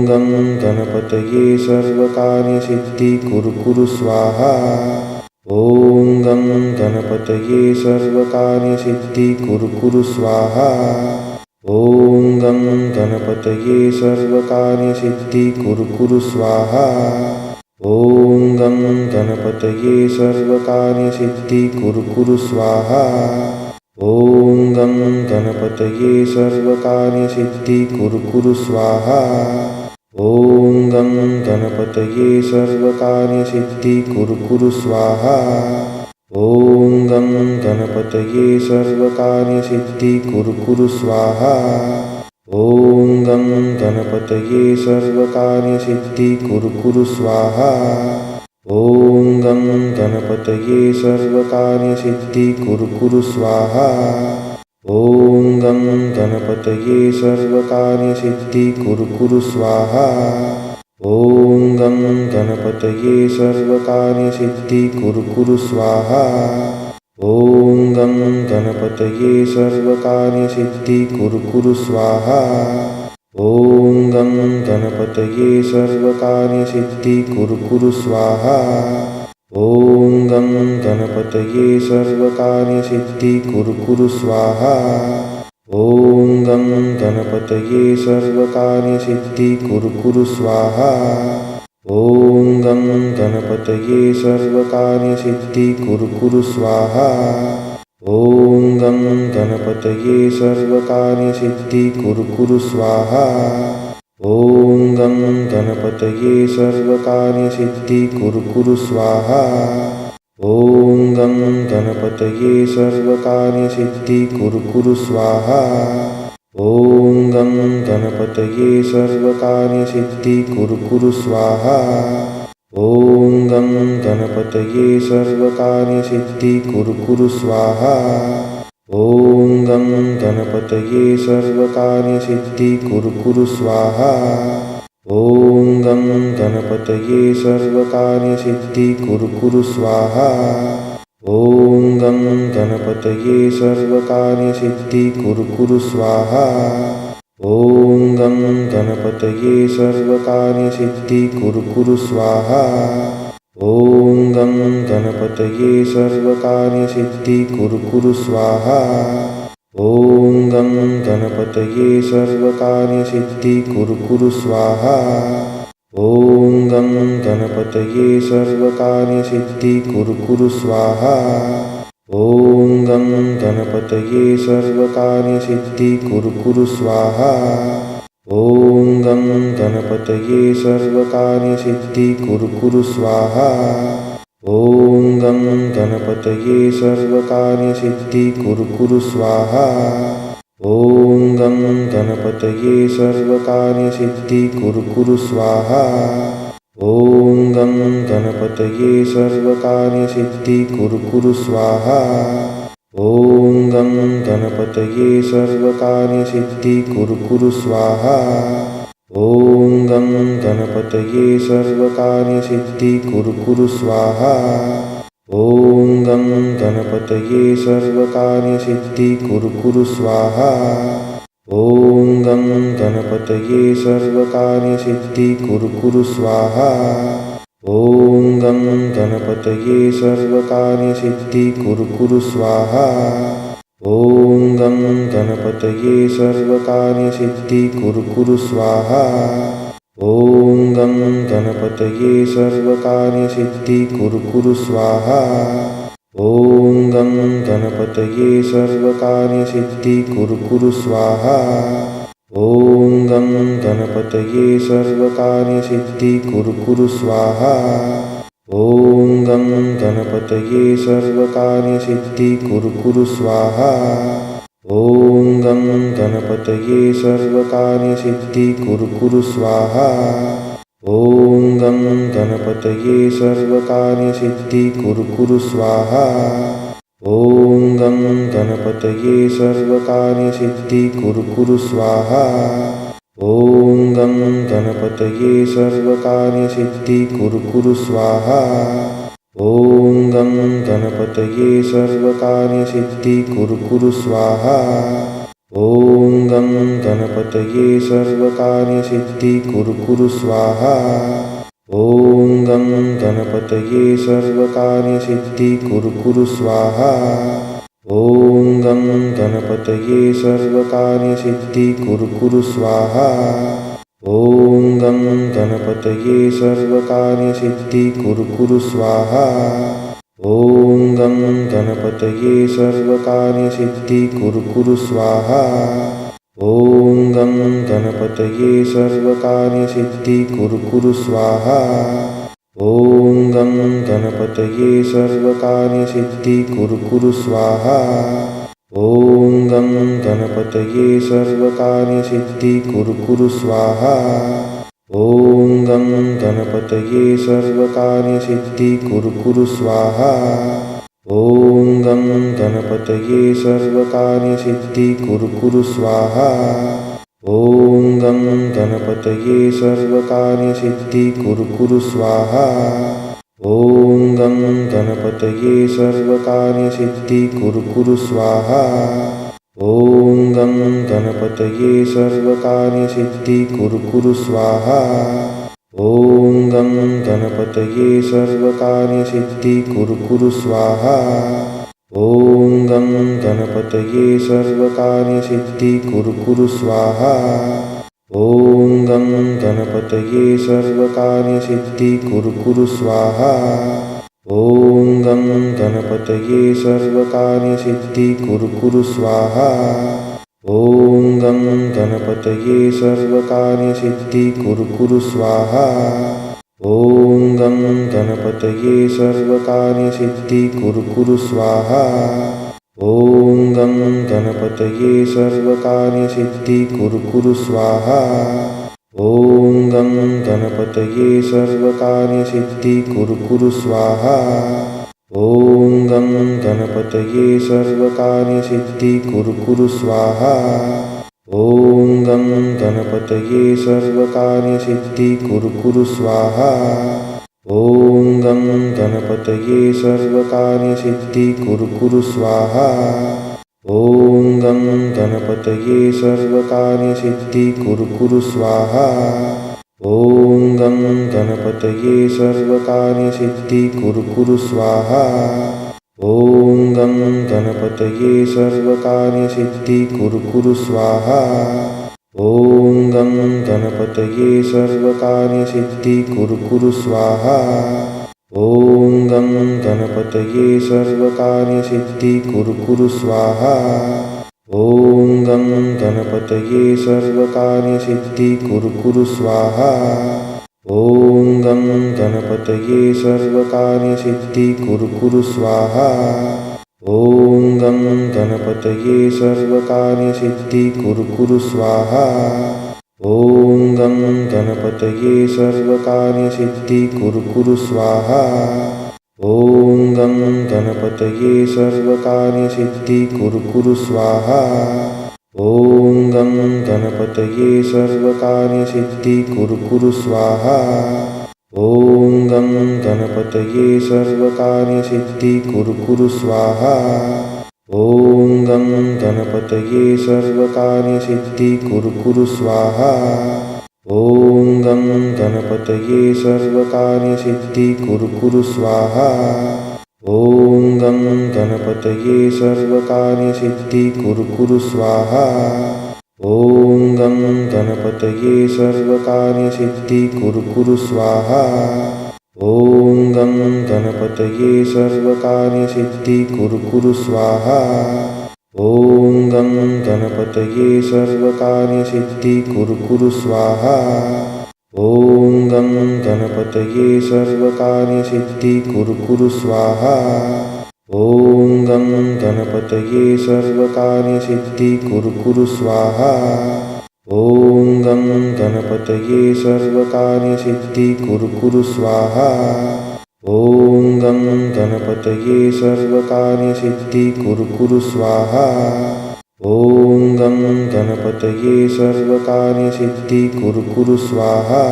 गं गणपतये सर्वकार्यसिद्धि कुरु कुरु स्वाहा। ॐ गं गणपतये सर्वकार्यसिद्धि कुरु कुरु स्वाहा। ॐ गं गणपतये सर्वकार्यसिद्धि कुरु कुरु स्वाहा। ॐ गं गणपतये सर्वकार्यसिद्धि कुरु कुरु स्वाहा। ॐ गं गणपतये सर्वकार्यसिद्धि कुरु कुरु स्वाहा। ॐ गं गणपतये सर्वकार्यसिद्धि कुरु कुरु स्वाहा। ॐ गं गणपतये सर्वकार्यसिद्धि कुरु कुरु स्वाहा। ॐ गं गणपतये सर्वकार्यसिद्धि कुरु कुरु स्वाहा। ॐ गं गणपतये सर्वकार्यसिद्धि कुरु कुरु स्वाहा। ॐ गं गणपतये सर्वकार्यसिद्धि कुरु कुरु स्वाहा। ॐ गं गणपतये सर्वकार्यसिद्धि कुरु कुरु स्वाहा। ॐ गं गणपतये सर्वकार्यसिद्धि कुरु कुरु स्वाहा। ॐ गं गणपतये सर्वकार्यसिद्धि कुरु कुरु स्वाहा। ॐ गं गणपतये सर्वकार्यसिद्धि कुरु कुरु स्वाहा। ॐ गं गणपतये सर्वकार्यसिद्धि कुरु कुरु स्वाहा। ॐ गं गणपतये सर्वकार्यसिद्धि कुरु कुरु स्वाहा। ॐ गं गणपतये सर्वकार्यसिद्धि कुरु कुरु स्वाहा। ॐ गं गणपतये सर्वकार्यसिद्धि कुरु कुरु स्वाहा। ॐ गं गणपतये सर्वकार्यसिद्धि कुरु कुरु स्वाहा। ॐ गं गणपतये सर्वकार्यसिद्धि कुरु कुरु स्वाहा। ॐ गं गणपतये सर्वकार्यसिद्धि कुरु कुरु स्वाहा। ॐ गं गणपतये सर्वकार्यसिद्धि कुरु कुरु स्वाहा। ॐ गं गणपतये सर्वकार्यसिद्धि कुरु कुरु स्वाहा। ॐ गं गणपतये सर्वकार्यसिद्धि कुरु कुरु स्वाहा। ॐ गं गणपतये सर्वकार्यसिद्धि कुरु कुरु स्वाहा। ॐ गं गणपतये सर्वकार्यसिद्धि कुरु कुरु स्वाहा। ॐ गं गणपतये सर्वकार्यसिद्धि कुरु कुरु स्वाहा। ॐ गं गणपतये सर्वकार्यसिद्धि कुरु कुरु स्वाहा। ॐ गं गणपतये सर्वकार्यसिद्धि कुरु कुरु स्वाहा। ॐ गं गणपतये सर्वकार्यसिद्धि कुरु कुरु स्वाहा। ॐ गं गणपतये सर्वकार्यसिद्धि कुरु कुरु स्वाहा। ॐ गं गणपतये सर्वकार्यसिद्धि कुरु कुरु स्वाहा। ॐ गं गणपतये सर्वकार्यसिद्धि कुरु कुरु स्वाहा। ॐ गं गणपतये सर्वकार्यसिद्धि कुरु कुरु स्वाहा। ॐ गं गणपतये सर्वकार्यसिद्धि कुरु कुरु स्वाहा। ॐ गं गणपतये सर्वकार्यसिद्धि कुरु कुरु स्वाहा। ॐ गं गणपतये सर्वकार्यसिद्धि कुरु कुरु स्वाहा। ॐ गं गणपतये सर्वकार्यसिद्धि कुरु कुरु स्वाहा। ॐ गं गणपतये सर्वकार्यसिद्धि कुरु कुरु स्वाहा। ॐ गं गणपतये सर्वकार्यसिद्धि कुरु कुरु स्वाहा। ॐ गं गणपतये सर्वकार्यसिद्धि कुरु कुरु स्वाहा। ॐ गं गणपतये सर्वकार्यसिद्धि कुरु कुरु स्वाहा। ॐ गं गणपतये सर्वकार्यसिद्धि कुरु कुरु स्वाहा। ॐ गं गणपतये सर्वकार्यसिद्धि कुरु कुरु स्वाहा। ॐ गं गणपतये सर्वकार्यसिद्धि कुरु कुरु स्वाहा। ॐ गं गणपतये सर्वकार्यसिद्धि कुरु कुरु स्वाहा। ॐ गं गणपतये सर्वकार्यसिद्धि कुरु कुरु स्वाहा। ॐ गं गणपतये सर्वकार्यसिद्धि कुरु कुरु स्वाहा। ॐ गं गणपतये सर्वकार्यसिद्धि कुरु कुरु स्वाहा। ॐ गं गणपतये सर्वकार्यसिद्धि कुरु कुरु स्वाहा। ॐ गं गणपतये सर्वकार्यसिद्धि कुरु कुरु स्वाहा। ॐ गं गणपतये सर्वकार्यसिद्धि कुरु कुरु स्वाहा। ॐ गं गणपतये सर्वकार्यसिद्धि कुरु कुरु स्वाहा। ॐ गं गणपतये सर्वकार्यसिद्धि कुरु कुरु स्वाहा। ॐ गं गणपतये सर्वकार्यसिद्धि कुरु कुरु स्वाहा। ॐ गं गणपतये सर्वकार्यसिद्धि कुरु कुरु स्वाहा। ॐ गं गणपतये सर्वकार्यसिद्धि कुरु कुरु स्वाहा। ॐ गं गणपतये सर्वकार्यसिद्धि कुरु कुरु स्वाहा। ॐ गं गणपतये सर्वकार्यसिद्धि कुरु कुरु स्वाहा। ॐ गं गणपतये सर्वकार्यसिद्धि कुरु कुरु स्वाहा। ॐ गं गणपतये सर्वकार्यसिद्धि कुरु कुरु स्वाहा। ॐ गं गणपतये सर्वकार्यसिद्धि कुरु कुरु स्वाहा। ॐ गं गणपतये सर्वकार्यसिद्धि कुरु कुरु स्वाहा। ॐ गं गणपतये सर्वकार्यसिद्धि कुरु कुरु स्वाहा। ॐ गं गणपतये सर्वकार्यसिद्धि कुरु कुरु स्वाहा। ॐ गं गणपतये सर्वकार्यसिद्धि कुरु कुरु स्वाहा। ॐ गं गणपतये सर्वकार्यसिद्धि कुरु कुरु स्वाहा। ॐ गं गणपतये सर्वकार्यसिद्धि कुरु कुरु स्वाहा। ॐ गं गणपतये सर्वकार्यसिद्धि कुरु कुरु स्वाहा। ॐ गं गणपतये सर्वकार्यसिद्धि कुरु कुरु स्वाहा। ॐ गं गणपतये सर्वकार्यसिद्धि कुरु कुरु स्वाहा। ॐ गं गणपतये सर्वकार्यसिद्धि कुरु कुरु स्वाहा। ॐ गं गणपतये सर्वकार्यसिद्धि कुरु कुरु स्वाहा। ॐ गं गणपतये सर्वकार्यसिद्धि कुरु कुरु स्वाहा। ॐ गं गणपतये सर्वकार्यसिद्धि कुरु कुरु स्वाहा। ॐ गं गणपतये सर्वकार्यसिद्धि कुरु कुरु स्वाहा। ॐ गं गणपतये सर्वकार्यसिद्धि कुरु कुरु स्वाहा। ॐ गं गणपतये सर्वकार्यसिद्धि कुरु कुरु स्वाहा। ॐ गं गणपतये सर्वकार्यसिद्धि कुरु कुरु स्वाहा। ॐ गं गणपतये सर्वकार्यसिद्धि कुरु कुरु स्वाहा। ॐ गं गणपतये सर्वकार्यसिद्धि कुरु कुरु स्वाहा। ॐ गं गणपतये सर्वकार्यसिद्धि कुरु कुरु स्वाहा। ॐ गं गणपतये सर्वकार्यसिद्धि कुरु कुरु स्वाहा। ॐ गं गणपतये सर्वकार्यसिद्धि कुरु कुरु स्वाहा। ॐ गं गणपतये सर्वकार्यसिद्धि कुरु कुरु स्वाहा। ॐ गं गणपतये सर्वकार्यसिद्धि कुरु कुरु स्वाहा। ॐ गं गणपतये सर्वकार्यसिद्धि कुरु कुरु स्वाहा। ॐ गं गणपतये सर्वकार्यसिद्धि कुरु कुरु स्वाहा। ॐ गं गणपतये सर्वकार्यसिद्धि कुरु कुरु स्वाहा। ॐ गं गणपतये सर्वकार्यसिद्धि कुरु कुरु स्वाहा। ॐ गं गणपतये सर्वकार्यसिद्धि कुरु कुरु स्वाहा। ॐ गं गणपतये सर्वकार्यसिद्धि कुरु कुरु स्वाहा। ॐ गं गणपतये सर्वकार्यसिद्धि कुरु कुरु स्वाहा। ॐ गं गणपतये सर्वकार्यसिद्धि कुरु कुरु स्वाहा। ॐ गं गणपतये सर्वकार्यसिद्धि कुरु कुरु स्वाहा।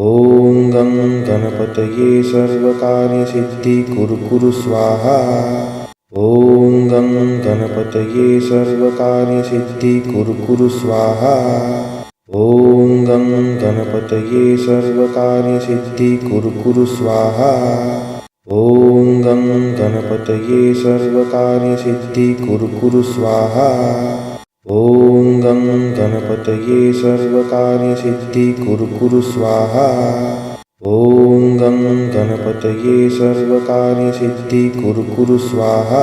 ॐ गं गणपतये सर्वकार्यसिद्धि कुरु कुरु स्वाहा। ॐ गं गणपतये सर्वकार्यसिद्धि कुरु स्वाहा ॐ गं गणपतये सर्वकार्यसिद्धि कुरु स्वाहा ॐ गं गणपतये सर्वकार्यसिद्धि कुरु स्वाहा ॐ गं गणपतये सर्वकार्यसिद्धि कुरु स्वाहा ॐ गं गणपतये सर्वकार्यसिद्धि कुरु स्वाहा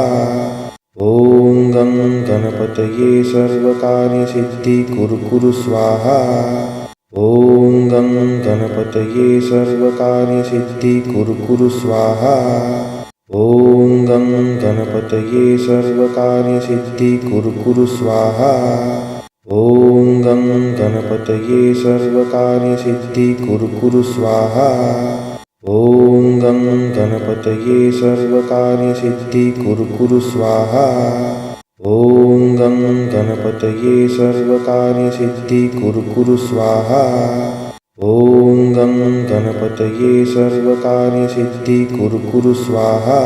ॐ गं गणपतये सर्वकार्यसिद्धि कुरु स्वाहा ॐ गं गणपतये सर्वकार्यसिद्धि कुरु स्वाहा ॐ गं गणपतये सर्वकार्यसिद्धि कुरु स्वाहा ॐ गं गणपतये सर्वकार्यसिद्धि कुरु स्वाहा ॐ गं गणपतये सर्वकार्यसिद्धि कुरु स्वाहा ॐ गं गणपतये सर्वकार्यसिद्धि कुरु स्वाहा ॐ गं गणपतये सर्वकार्यसिद्धि कुरु स्वाहा